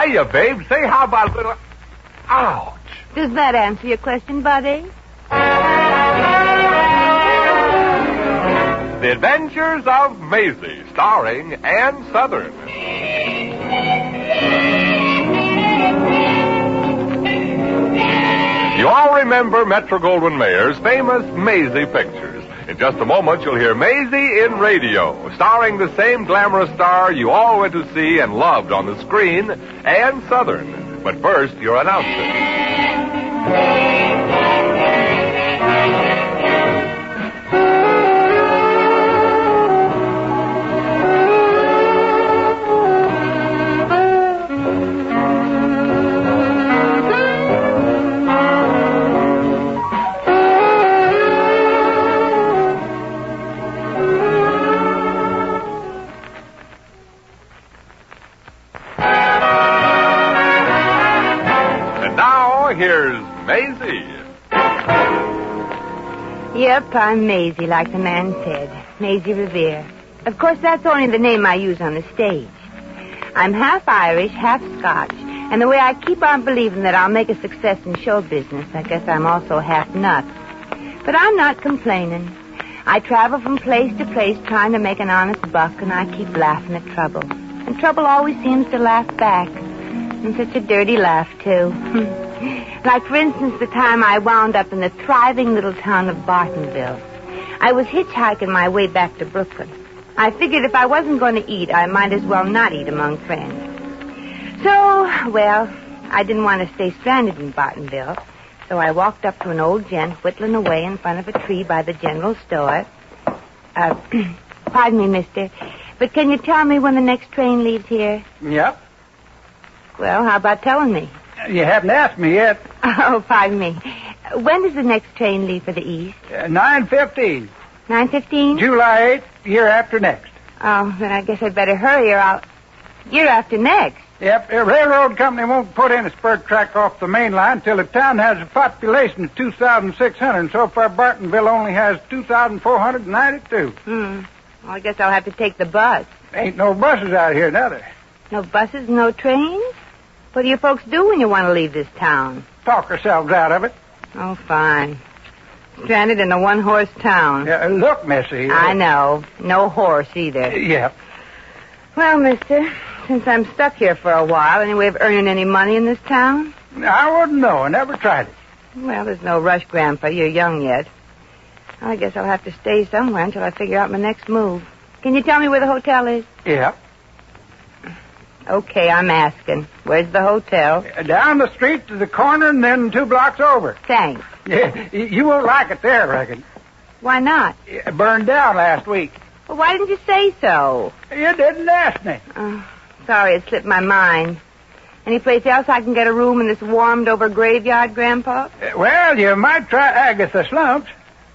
Hiya, babe. Say, how about a little... Ouch. Does that answer your question, Buddy? The Adventures of Maisie, starring Ann Southern. You all remember Metro-Goldwyn-Mayer's famous Maisie pictures. In just a moment, you'll hear Maisie in radio, starring the same glamorous star you all went to see and loved on the screen, Ann Southern. But first, your announcer. Here's Maisie. Yep, I'm Maisie, like the man said. Maisie Revere. Of course, that's only the name I use on the stage. I'm half Irish, half Scotch, and the way I keep on believing that I'll make a success in show business, I guess I'm also half nuts. But I'm not complaining. I travel from place to place trying to make an honest buck, and I keep laughing at trouble. And trouble always seems to laugh back. And such a dirty laugh, too. Like, for instance, the time I wound up in the thriving little town of Bartonville. I was hitchhiking my way back to Brooklyn. I figured if I wasn't going to eat, I might as well not eat among friends. So, well, I didn't want to stay stranded in Bartonville, so I walked up to an old gent whittling away in front of a tree by the general store. Pardon me, mister, but can you tell me when the next train leaves here? Yep. Well, how about telling me? You haven't asked me yet. Oh, pardon me. When does the next train leave for the east? 9:15. 9:15? July 8th, year after next. Oh, then I guess I'd better hurry or I'll... Year after next? Yep, the railroad company won't put in a spur track off the main line until the town has a population of 2,600, and so far Bartonville only has 2,492. Well, I guess I'll have to take the bus. Ain't no buses out here, neither. No buses, no trains? What do you folks do when you want to leave this town? Talk ourselves out of it. Oh, fine. Stranded in a one-horse town. Look, Missy. I know. No horse either. Yep. Well, mister, since I'm stuck here for a while, any way of earning any money in this town? I wouldn't know. I never tried it. Well, there's no rush, Grandpa. You're young yet. I guess I'll have to stay somewhere until I figure out my next move. Can you tell me where the hotel is? Yep. Okay, I'm asking. Where's the hotel? Down the street to the corner and then 2 blocks over. Thanks. Yeah, you won't like it there, I reckon. Why not? It burned down last week. Well, why didn't you say so? You didn't ask me. Sorry, it slipped my mind. Any place else I can get a room in this warmed-over graveyard, Grandpa? Well, you might try Agatha Slumps.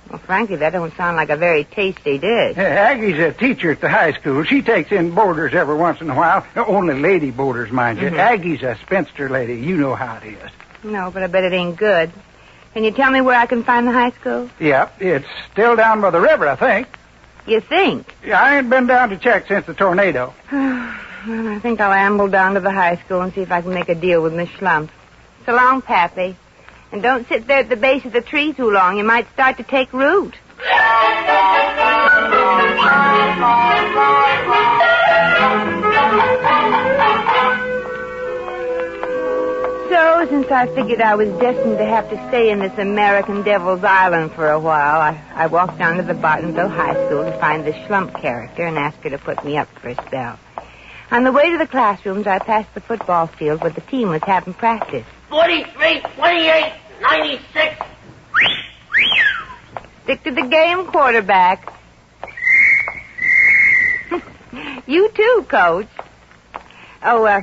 Well, frankly, that don't sound like a very tasty dish. Aggie's a teacher at the high school. She takes in boarders every once in a while. Only lady boarders, mind you. Aggie's a spinster lady. You know how it is. No, but I bet it ain't good. Can you tell me where I can find the high school? Yep, it's still down by the river, I think. You think? Yeah, I ain't been down to check since the tornado. Well, I think I'll amble down to the high school and see if I can make a deal with Miss Schlump. So long, Pappy. And don't sit there at the base of the tree too long. You might start to take root. So, since I figured I was destined to have to stay in this American Devil's Island for a while, I walked down to the Bartonville High School to find the Schlump character and ask her to put me up for a spell. On the way to the classrooms, I passed the football field where the team was having practice. 43, 28, 96. Stick to the game, quarterback. You too, Coach. Oh,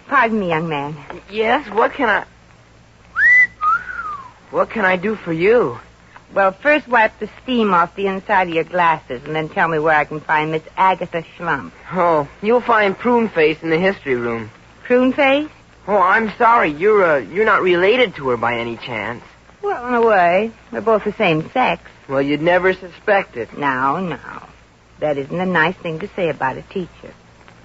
pardon me, young man. Yes, what can I do for you? Well, first wipe the steam off the inside of your glasses and then tell me where I can find Miss Agatha Schlump. Oh, you'll find Prune Face in the history room. Prune Face? Oh, I'm sorry. You're not related to her by any chance. Well, in a way. We're both the same sex. Well, you'd never suspect it. Now. That isn't a nice thing to say about a teacher.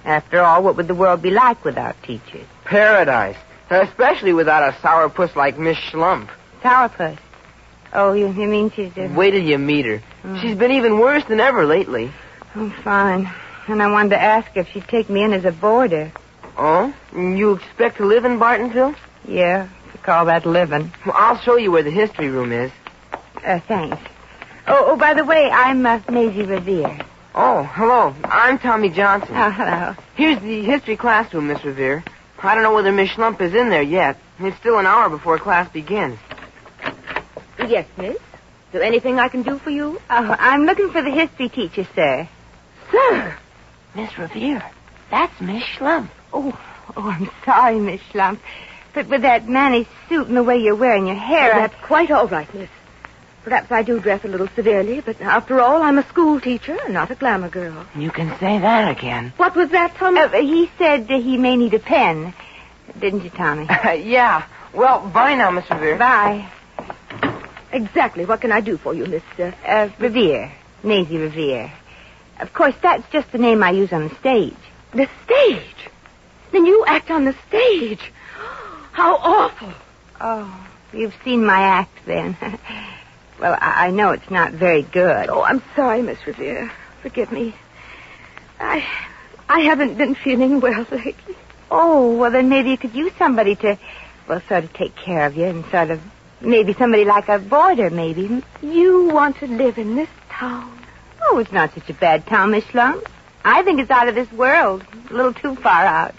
After all, what would the world be like without teachers? Paradise. Especially without a sourpuss like Miss Schlump. Sourpuss? Oh, you mean she's... Wait till you meet her. She's been even worse than ever lately. Oh, fine. And I wanted to ask if she'd take me in as a boarder. Oh? You expect to live in Bartonville? Yeah, if you call that living. Well, I'll show you where the history room is. Thanks. Oh, by the way, I'm Maisie Revere. Oh, hello. I'm Tommy Johnson. Oh, hello. Here's the history classroom, Miss Revere. I don't know whether Miss Schlump is in there yet. It's still an hour before class begins. Yes, miss. Is there anything I can do for you? Oh, I'm looking for the history teacher, sir. Sir! Miss Revere, that's Miss Schlump. Oh, I'm sorry, Miss Schlump. But with that manny suit and the way you're wearing your hair... That's quite all right, miss. Perhaps I do dress a little severely, but after all, I'm a school teacher, not a glamour girl. You can say that again. What was that, Tommy? He said he may need a pen. Didn't you, Tommy? Yeah. Well, bye now, Miss Revere. Bye. Exactly. What can I do for you, Miss... Revere. Maisie Revere. Of course, that's just the name I use on the stage. The stage? Then you act on the stage. How awful. Oh, you've seen my act, then. Well, I know it's not very good. Oh, I'm sorry, Miss Revere. Forgive me. I haven't been feeling well lately. Oh, well, then maybe you could use somebody to, well, sort of take care of you and sort of, maybe somebody like a boarder, maybe. You want to live in this town? Oh, it's not such a bad town, Miss Schlump. I think it's out of this world. A little too far out.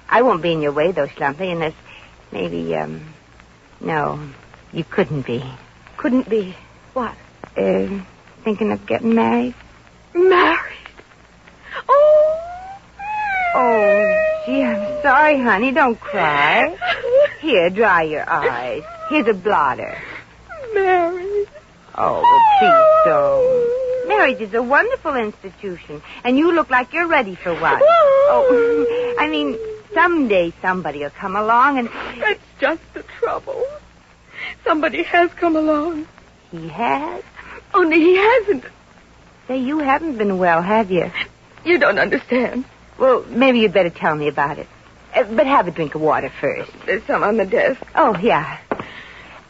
I won't be in your way, though, Schlumpy, unless maybe, no, you couldn't be. Couldn't be what? Thinking of getting married? Married? Oh, gee, I'm sorry, honey. Don't cry. Here, dry your eyes. Here's a blotter. Married? Oh, well, please don't. Marriage is a wonderful institution, and you look like you're ready for one. Oh, I mean, someday somebody will come along and... That's just the trouble. Somebody has come along. He has? Only he hasn't. Say, you haven't been well, have you? You don't understand. Well, maybe you'd better tell me about it. But have a drink of water first. There's some on the desk. Oh, yeah.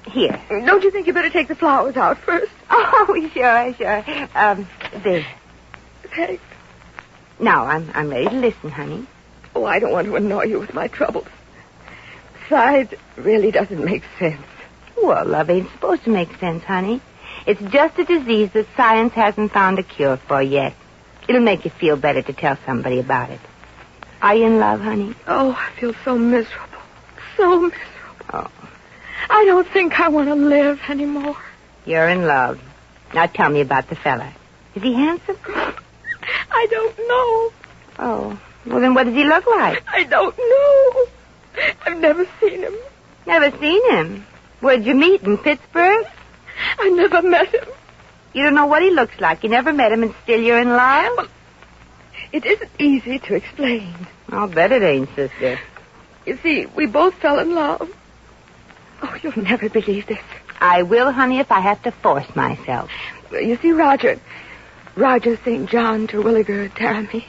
Here. Don't you think you better take the flowers out first? Oh, sure. There. Thanks. Now, I'm ready to listen, honey. Oh, I don't want to annoy you with my troubles. Besides, it really doesn't make sense. Well, love ain't supposed to make sense, honey. It's just a disease that science hasn't found a cure for yet. It'll make you feel better to tell somebody about it. Are you in love, honey? Oh, I feel so miserable. So miserable. Oh. I don't think I want to live anymore. You're in love. Now tell me about the fella. Is he handsome? I don't know. Oh. Well, then what does he look like? I don't know. I've never seen him. Never seen him? Where'd you meet, in Pittsburgh? I never met him. You don't know what he looks like. You never met him and still you're in love? Well, it isn't easy to explain. I'll bet it ain't, sister. You see, we both fell in love. Oh, you'll never believe this. I will, honey, if I have to force myself. You see, Roger St. John Terwilliger Tarramy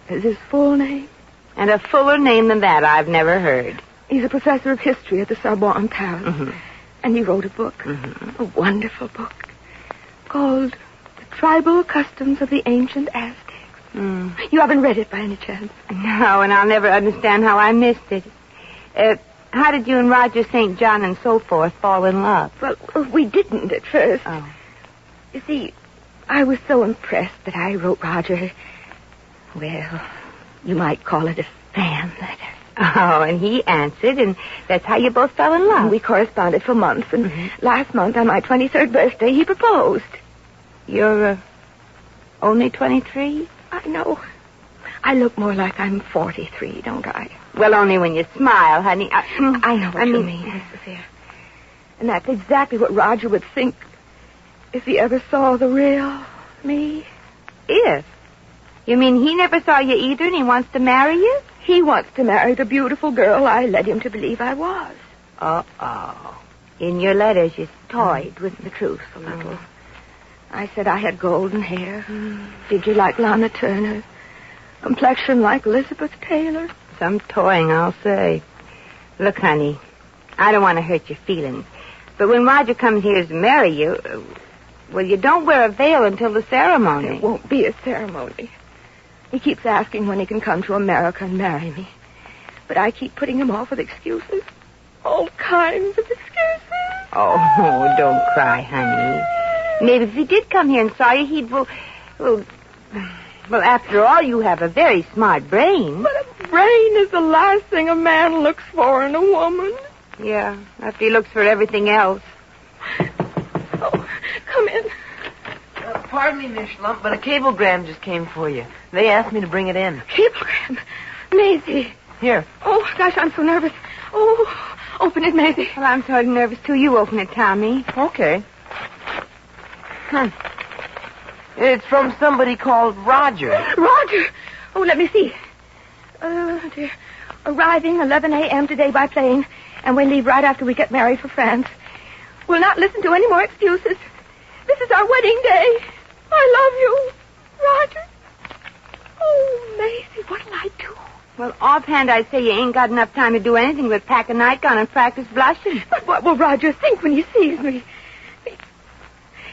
is his full name. And a fuller name than that I've never heard. He's a professor of history at the Sorbonne, Paris. Mm-hmm. And he wrote a book, a wonderful book, called The Tribal Customs of the Ancient Aztecs. Mm. You haven't read it by any chance? No, and I'll never understand how I missed it. How did you and Roger St. John and so forth fall in love? Well, we didn't at first. Oh. You see, I was so impressed that I wrote Roger, well, you might call it a fan letter. Oh, and he answered, and that's how you both fell in love. And we corresponded for months, and last month, on my 23rd birthday, he proposed. You're only 23? I know. I look more like I'm 43, don't I? Well, only when you smile, honey. I know what you mean, Miss Revere. And that's exactly what Roger would think if he ever saw the real me. If? You mean he never saw you either and he wants to marry you? He wants to marry the beautiful girl I led him to believe I was. Uh-oh. In your letters, you toyed with the truth a little. I said I had golden hair, figure like Lana Turner, Complexion like Elizabeth Taylor. Some toying, I'll say. Look, honey, I don't want to hurt your feelings, but when Roger comes here to marry you, well, you don't wear a veil until the ceremony. It won't be a ceremony. He keeps asking when he can come to America and marry me. But I keep putting him off with excuses. All kinds of excuses. Oh, don't cry, honey. Maybe if he did come here and saw you, he'd, well, after all, you have a very smart brain. But a brain is the last thing a man looks for in a woman. Yeah, after he looks for everything else. Oh, come in. Pardon me, Miss Schlump, but a cablegram just came for you. They asked me to bring it in. Cablegram. Maisie. Here. Oh, gosh, I'm so nervous. Oh, open it, Maisie. Well, I'm sort of nervous, too. You open it, Tommy. Okay. It's from somebody called Roger. Roger! Oh, let me see. Dear. Arriving 11 a.m. today by plane, and we leave right after we get married for France. We'll not listen to any more excuses. This is our wedding day. I love you, Roger. Oh, Maisie, what'll I do? Well, offhand, I'd say you ain't got enough time to do anything but pack a nightgown and practice blushing. But what will Roger think when he sees me?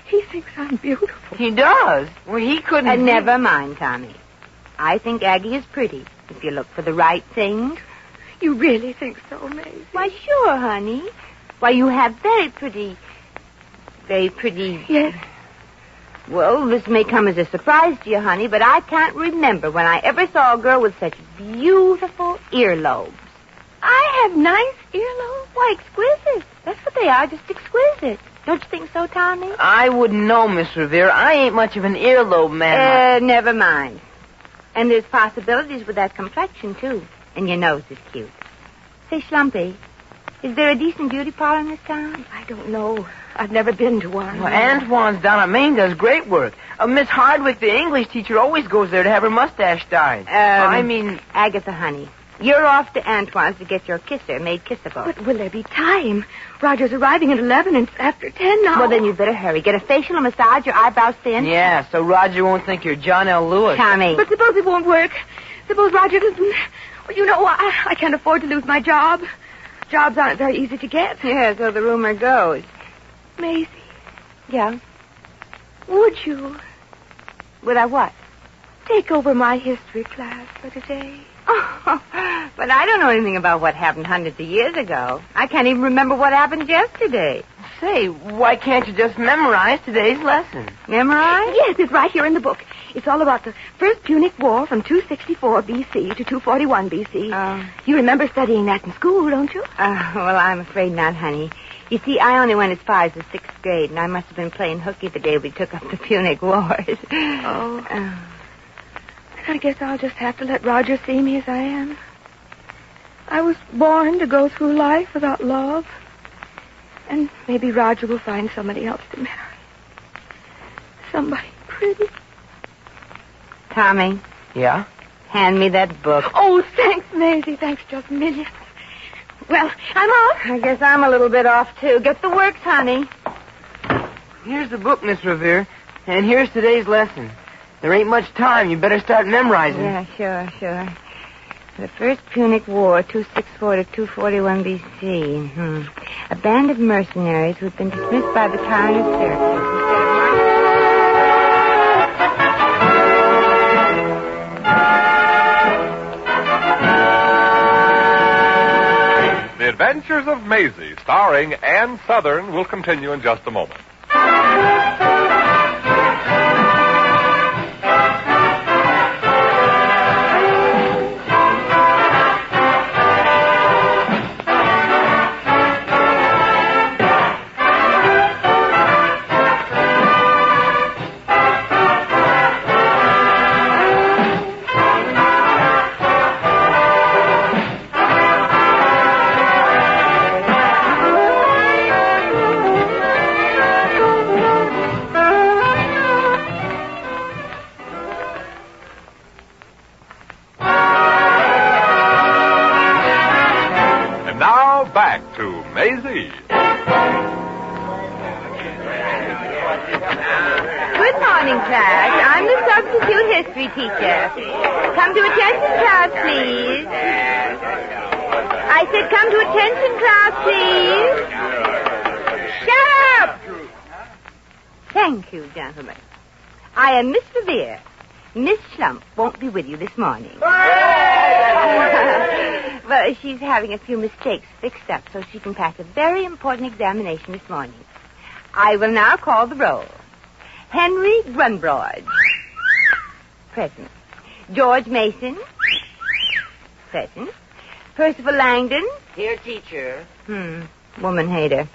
He thinks I'm beautiful. He does. Well, he couldn't... And never mind, Tommy. I think Aggie is pretty, if you look for the right things. You really think so, Maisie? Why, sure, honey. Why, you have very pretty... Yes. Well, this may come as a surprise to you, honey, but I can't remember when I ever saw a girl with such beautiful earlobes. I have nice earlobes? Why, exquisite. That's what they are, just exquisite. Don't you think so, Tommy? I wouldn't know, Miss Revere. I ain't much of an earlobe man. Never mind. And there's possibilities with that complexion, too. And your nose is cute. Say, Schlumpy, is there a decent beauty parlor in this town? I don't know. I've never been to one. Well, Antoine's down at Maine does great work. Miss Hardwick, the English teacher, always goes there to have her mustache dyed. Agatha, honey, you're off to Antoine's to get your kisser made kissable. But will there be time? Roger's arriving at 11 and it's after 10 now. Well, then you better hurry. Get a facial, a massage, your eyebrows thin. Yeah, so Roger won't think you're John L. Lewis. Tommy. But suppose it won't work. Suppose Roger doesn't... Well, you know, I can't afford to lose my job. Jobs aren't very easy to get. Yeah, so the rumor goes. Maisie. Yeah? Would you Would I what? take over my history class for today? Oh, but I don't know anything about what happened hundreds of years ago. I can't even remember what happened yesterday. Say, why can't you just memorize today's lesson? Memorize? Yes, it's right here in the book. It's all about the First Punic War from 264 B.C. to 241 B.C. Oh. You remember studying that in school, don't you? Well, I'm afraid not, honey. You see, I only went as far as the 6th grade, and I must have been playing hooky the day we took up the Punic Wars. Oh. I guess I'll just have to let Roger see me as I am. I was born to go through life without love. And maybe Roger will find somebody else to marry. Somebody pretty. Tommy. Yeah? Hand me that book. Oh, thanks, Maisie. Thanks just millions. Well, I'm off. I guess I'm a little bit off, too. Get the works, honey. Here's the book, Miss Revere. And here's today's lesson. There ain't much time. You better start memorizing. Yeah, sure. The First Punic War, 264 to 241 B.C. A band of mercenaries who had been dismissed by the tyrant of Syracuse The Adventures of Maisie, starring Ann Southern, will continue in just a moment. Back to Maisie. Good morning, class. I'm the substitute history teacher. Come to attention, class, please. I said come to attention, class, please. Shut up! Thank you, gentlemen. I am Miss Revere. Miss Schlump won't be with you this morning. Well, she's having a few mistakes fixed up so she can pass a very important examination this morning. I will now call the roll. Henry Grunbroad. Present. George Mason. Present. Percival Langdon. Here, teacher. Woman hater.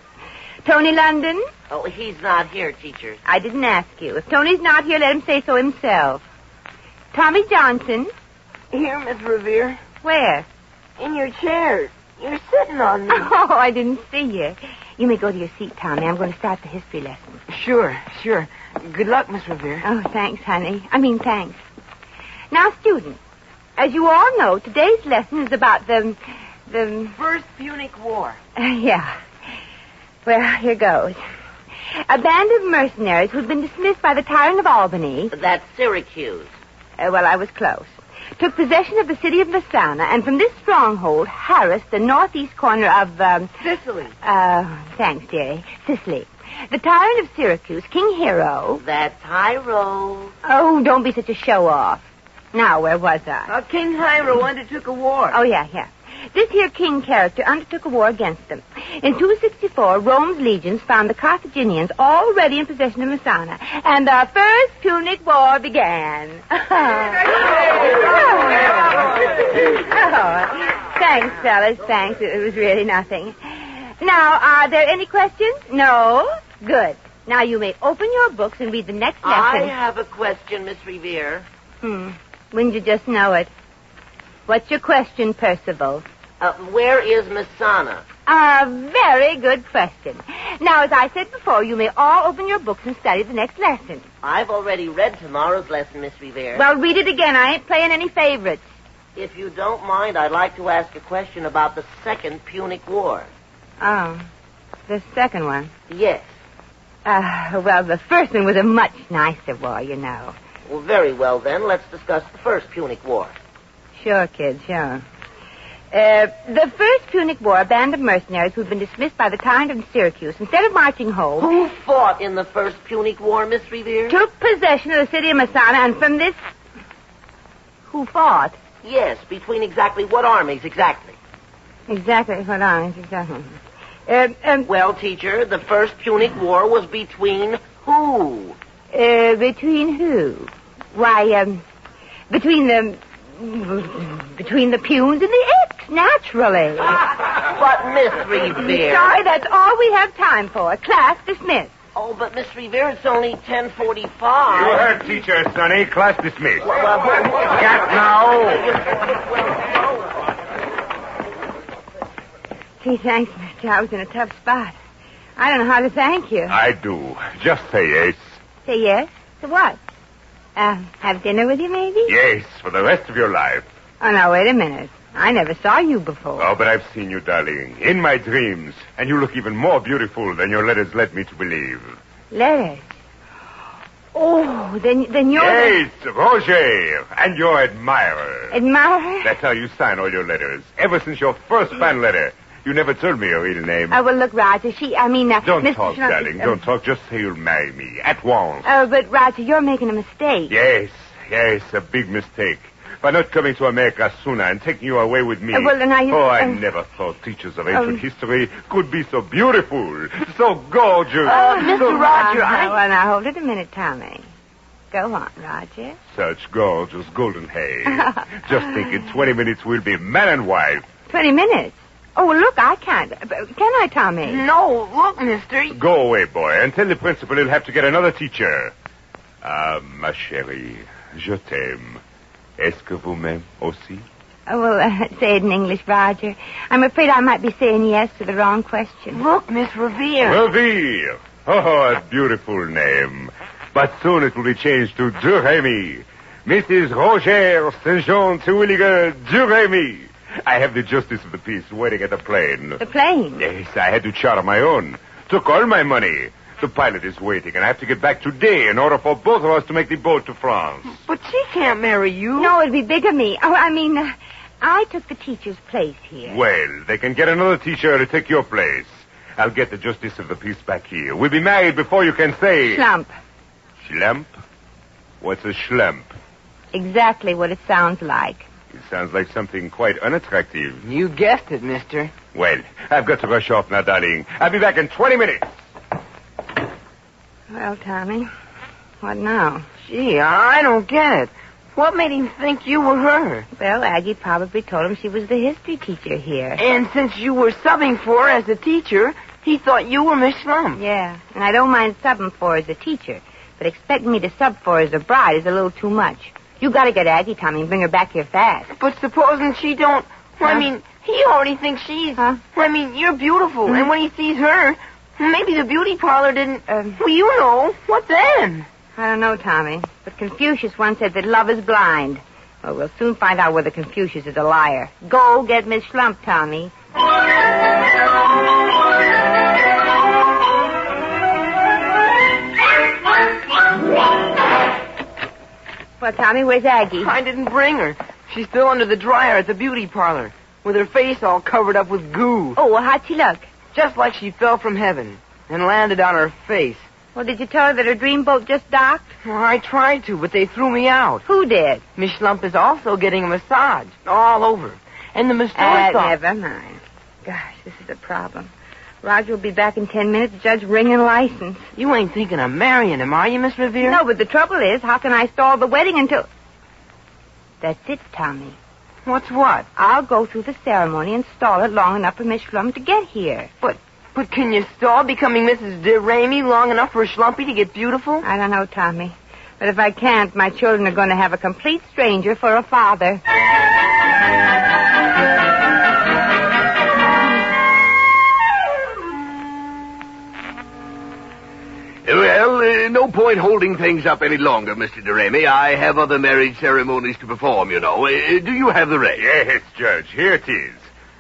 Tony London. Oh, he's not here, teacher. I didn't ask you. If Tony's not here, let him say so himself. Tommy Johnson. Here, Miss Revere. Where? In your chair. You're sitting on me. Oh, I didn't see you. You may go to your seat, Tommy. I'm going to start the history lesson. Sure. Good luck, Miss Revere. Oh, thanks, honey. Thanks. Now, students, as you all know, today's lesson is about the First Punic War. Yeah. Well, here goes. A band of mercenaries who'd been dismissed by the tyrant of Albany. That's Syracuse. Well, I was close. Took possession of the city of Messana, and from this stronghold harassed the northeast corner of, Sicily. Thanks, dearie. Sicily. The tyrant of Syracuse, King Hero. That's Hiero. Oh, don't be such a show-off. Now, where was I? King Hiero undertook a war. Oh, yeah. This here king character undertook a war against them. In 264, Rome's legions found the Carthaginians already in possession of Messana, and the First Punic War began. Thanks, fellas, thanks. It was really nothing. Now, are there any questions? No? Good. Now, you may open your books and read the next lesson. I have a question, Miss Revere. Wouldn't you just know it? What's your question, Percival? Where is Messana? A very good question. Now, as I said before, you may all open your books and study the next lesson. I've already read tomorrow's lesson, Miss Revere. Well, read it again. I ain't playing any favorites. If you don't mind, I'd like to ask a question about the Second Punic War. Oh, the second one? Yes. Well, the first one was a much nicer war, you know. Well, very well, then. Let's discuss the First Punic War. Sure, kid, sure. The First Punic War, a band of mercenaries who'd been dismissed by the tyrant of Syracuse, instead of marching home... Who fought in the First Punic War, Miss Revere? Took possession of the city of Messana, and from this... Who fought? Yes, between exactly what armies, exactly? Exactly what armies, exactly. Well, teacher, the First Punic War was between who? Between who? Why, between the Punes and the Icks, naturally. But, Miss Revere... Sorry, that's all we have time for. Class dismissed. Oh, but Miss Revere, it's only 10:45. You heard, teacher, Sonny. Class dismissed. Cat now. Gee, thanks, mister. I was in a tough spot. I don't know how to thank you. I do. Just say yes. Say yes? To what? Have dinner with you, maybe? Yes, for the rest of your life. Oh, now, wait a minute. I never saw you before. Oh, but I've seen you, darling, in my dreams. And you look even more beautiful than your letters led me to believe. Letters? Oh, then you're... Yes, Roger, and your admirer. Admirer? That's how you sign all your letters. Ever since your first fan letter. You never told me your real name. Well, look, Roger, Don't Mr. talk, darling. Don't talk. Just say you'll marry me at once. Oh, but, Roger, you're making a mistake. Yes, a big mistake. By not coming to America sooner and taking you away with me. Well, then I never thought teachers of ancient history could be so beautiful, so gorgeous. Mr. Roger, Well, now, hold it a minute, Tommy. Go on, Roger. Such gorgeous golden hair. Just think, in 20 minutes we'll be man and wife. 20 minutes? Oh, well, look, I can't. Can I, Tommy? No, look, mister. Go away, boy, and tell the principal he'll have to get another teacher. Ah, ma chérie, je t'aime. Est-ce que vous m'aimez aussi? Oh, well, say it in English, Roger. I'm afraid I might be saying yes to the wrong question. Look, Miss Revere. Revere. Oh, a beautiful name. But soon it will be changed to Durhamy. Mrs. Roger St. Jean Terwilliger Durhamy. I have the justice of the peace waiting at the plane. The plane? Yes, I had to charter my own. Took all my money. The pilot is waiting, and I have to get back today in order for both of us to make the boat to France. But she can't marry you. No, it'd be bigamy. Oh, I took the teacher's place here. Well, they can get another teacher to take your place. I'll get the justice of the peace back here. We'll be married before you can say... Schlump. Schlemp? What's a schlemp? Exactly what it sounds like. It sounds like something quite unattractive. You guessed it, mister. Well, I've got to rush off now, darling. I'll be back in 20 minutes. Well, Tommy, what now? Gee, I don't get it. What made him think you were her? Well, Aggie probably told him she was the history teacher here. And since you were subbing for her as a teacher, he thought you were Miss Schlump. Yeah, and I don't mind subbing for her as a teacher, but expecting me to sub for her as a bride is a little too much. You gotta get Aggie, Tommy, and bring her back here fast. But supposing she don't... Well, Huh? he already thinks she's... Huh? Well, you're beautiful, and when he sees her, maybe the beauty parlor didn't... well, you know. What then? I don't know, Tommy, but Confucius once said that love is blind. Well, we'll soon find out whether Confucius is a liar. Go get Miss Schlump, Tommy. Well, Tommy, where's Aggie? I didn't bring her. She's still under the dryer at the beauty parlor, with her face all covered up with goo. Oh, well, how'd she look? Just like she fell from heaven and landed on her face. Well, did you tell her that her dreamboat just docked? Well, I tried to, but they threw me out. Who did? Miss Schlump is also getting a massage, all over. And the masseuse thought... Never mind. Gosh, this is a problem. Roger will be back in 10 minutes, Judge ringing license. You ain't thinking of marrying him, are you, Miss Revere? No, but the trouble is, how can I stall the wedding until... That's it, Tommy. What's what? I'll go through the ceremony and stall it long enough for Miss Schlump to get here. But can you stall becoming Mrs. de Ramey long enough for Schlumpy to get beautiful? I don't know, Tommy. But if I can't, my children are going to have a complete stranger for a father. Well, no point holding things up any longer, Mr. de Ramey. I have other marriage ceremonies to perform, you know. Do you have the rest? Yes, Judge. Here it is.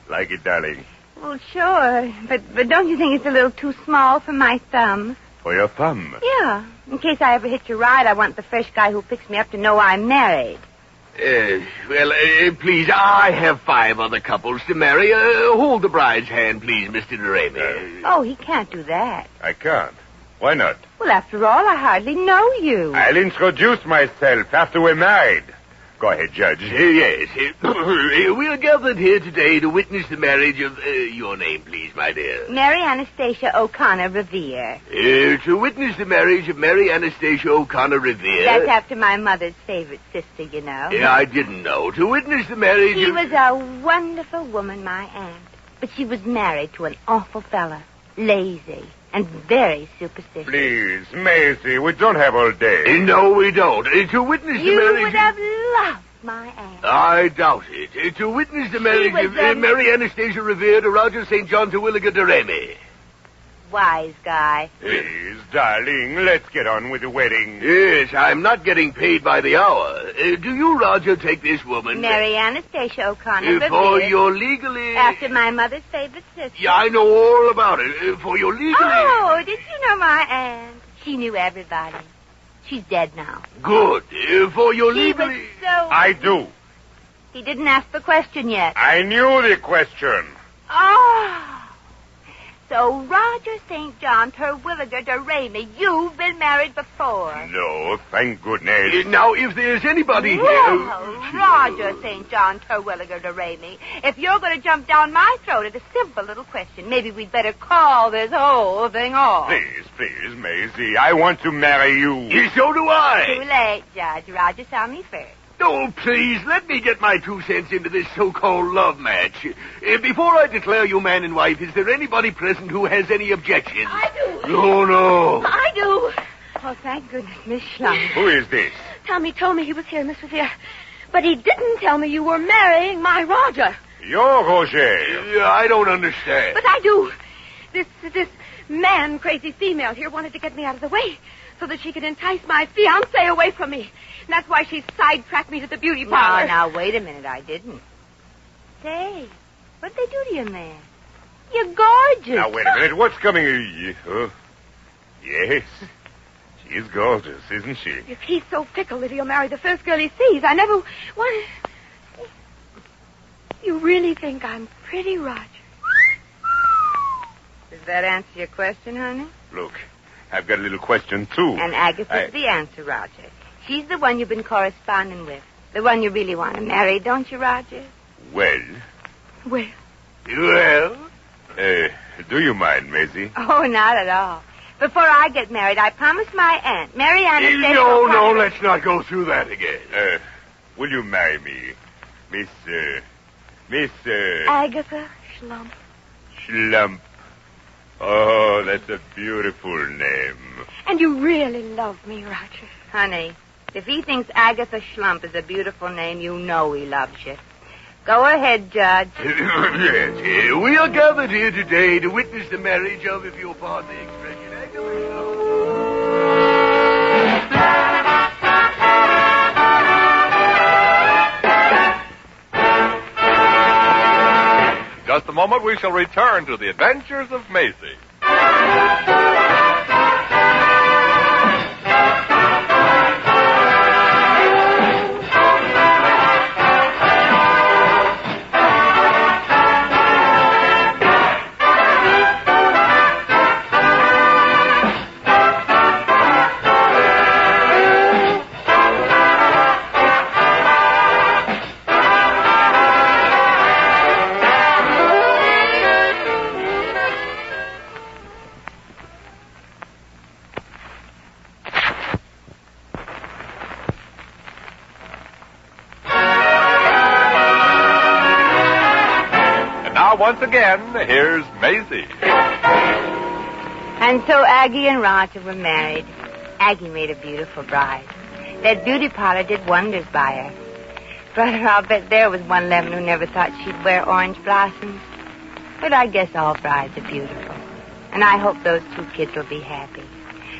Like it, darling. Well, sure. But don't you think it's a little too small for my thumb? For your thumb. Yeah. In case I ever hitch a ride, I want the fresh guy who picks me up to know I'm married. Please, I have 5 other couples to marry. Hold the bride's hand, please, Mr. de Ramey. Oh, he can't do that. I can't. Why not? Well, after all, I hardly know you. I'll introduce myself after we're married. Go ahead, Judge. Yes. We're gathered here today to witness the marriage of... your name, please, my dear. Mary Anastasia O'Connor Revere. To witness the marriage of Mary Anastasia O'Connor Revere... That's after my mother's favorite sister, you know. I didn't know. To witness the marriage She of... was a wonderful woman, my aunt. But she was married to an awful fella. Lazy and very superstitious. Please, Maisie, we don't have all day. No, we don't. To witness You the marriage... would have loved my aunt. I doubt it. To witness the marriage was, of Mary Anastasia Revere to Roger St. John Terwilliger de Ramey. Wise guy. Please, darling, let's get on with the wedding. Yes, I'm not getting paid by the hour. Do you, Roger, take this woman? Mary Anastasia O'Connor Revere. For your legally... After my mother's favorite sister. Yeah, I know all about it. For your legally... Oh, did you know my aunt? She knew everybody. She's dead now. Good. For your She was legally... so... I do. He didn't ask the question yet. I knew the question. Oh. So, Roger St. John Terwilliger de Ramey, you've been married before. No, thank goodness. Now, if there's anybody Well, here... Roger St. John Terwilliger de Ramey, if you're going to jump down my throat at a simple little question, maybe we'd better call this whole thing off. Please, Maisie, I want to marry you. So do I. Too late, Judge. Roger saw me first. Oh, please, let me get my 2 cents into this so-called love match. Before I declare you man and wife, is there anybody present who has any objections? I do. No. I do. Oh, thank goodness, Miss Schlump. Who is this? Tommy told me he was here, Miss Revere. But he didn't tell me you were marrying my Roger. You're Roger. I don't understand. But I do. This man-crazy female here wanted to get me out of the way so that she could entice my fiancé away from me. And that's why she sidetracked me to the beauty parlor. Now, wait a minute. I didn't. Say, what'd they do to you, man? You're gorgeous. Now, wait a minute. What's coming... Yes. She's gorgeous, isn't she? If he's so fickle that he'll marry the first girl he sees, I never want. You really think I'm pretty, Roger? Does that answer your question, honey? Look, I've got a little question, too. And Agatha's the answer, Roger. She's the one you've been corresponding with. The one you really want to marry, don't you, Roger? Well? Well? Well? Do you mind, Maisie? Oh, not at all. Before I get married, I promised my aunt, Mary Ann... No, let's not go through that again. Will you marry me? Miss... Agatha Schlump. Schlump. Oh, that's a beautiful name. And you really love me, Roger. Honey, if he thinks Agatha Schlump is a beautiful name, you know he loves you. Go ahead, Judge. Yes, we are gathered here today to witness the marriage of, if you'll pardon the expression, Agatha Schlump. In just a moment, we shall return to the adventures of Maisie. Once again, here's Maisie. And so Aggie and Roger were married. Aggie made a beautiful bride. That beauty parlor did wonders by her. Brother, I'll bet there was one lemon who never thought she'd wear orange blossoms. But I guess all brides are beautiful. And I hope those two kids will be happy.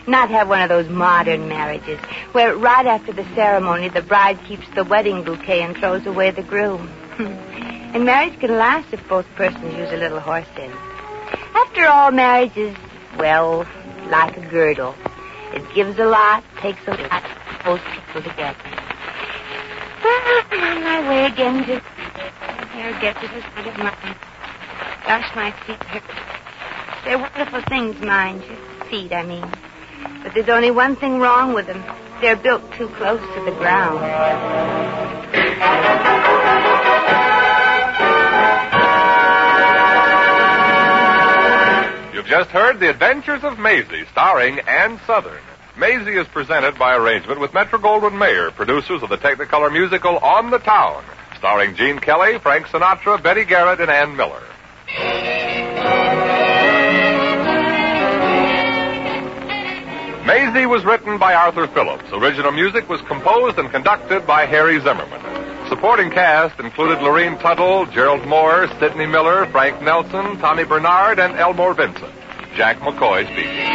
Not have one of those modern marriages where right after the ceremony the bride keeps the wedding bouquet and throws away the groom. And marriage can last if both persons use a little horse in. After all, marriage is, well, like a girdle. It gives a lot, takes a lot, holds people together. Well, I'm on my way again to get to the side of mine. Gosh, my feet hurt. They're wonderful things, mind you. Feet, I mean. But there's only one thing wrong with them. They're built too close to the ground. You've just heard The Adventures of Maisie, starring Ann Southern. Maisie is presented by arrangement with Metro-Goldwyn-Mayer, producers of the Technicolor musical On the Town, starring Gene Kelly, Frank Sinatra, Betty Garrett, and Ann Miller. Maisie was written by Arthur Phillips. Original music was composed and conducted by Harry Zimmerman. Supporting cast included Lorene Tuttle, Gerald Moore, Sidney Miller, Frank Nelson, Tommy Bernard, and Elmore Vincent. Jack McCoy speaking.